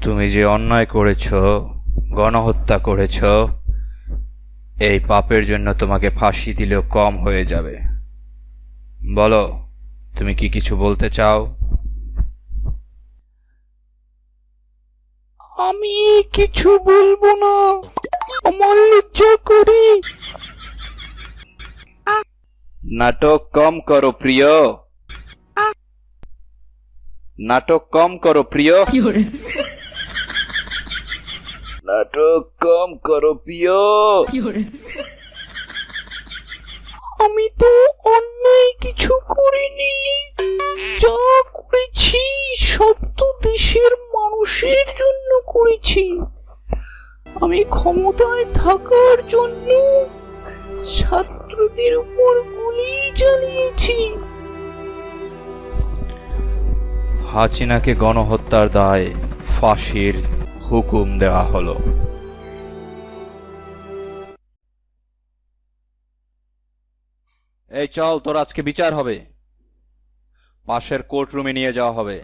তুমি যে অন্যায় করেছ, গণহত্যা করেছ, এই পাপের জন্য তোমাকে ফাঁসি দিলেও কম হয়ে যাবে। বলো, তুমি কি কিছু বলতে চাও? আমি কিছু বলবো না, আমার লজ্জা করে। নাটক কম করো প্রিয়, নাটক কম করো প্রিয়, নাটক কম করো প্রিয়। আমি তো অন্যায় কিছু করিনি, যা করেছি সব তো দেশের মানুষের জন্য করেছি। আমি ক্ষমতায় থাকার জন্য ছাত্রদের উপর গুলি চালিয়েছি। হাসিনাকে গণহত্যার দায়ে ফাঁসির হুকুম দেওয়া হলো। এই চল, তোর আজকে বিচার হবে। পাশের কোর্ট রুমে নিয়ে যাওয়া হবে।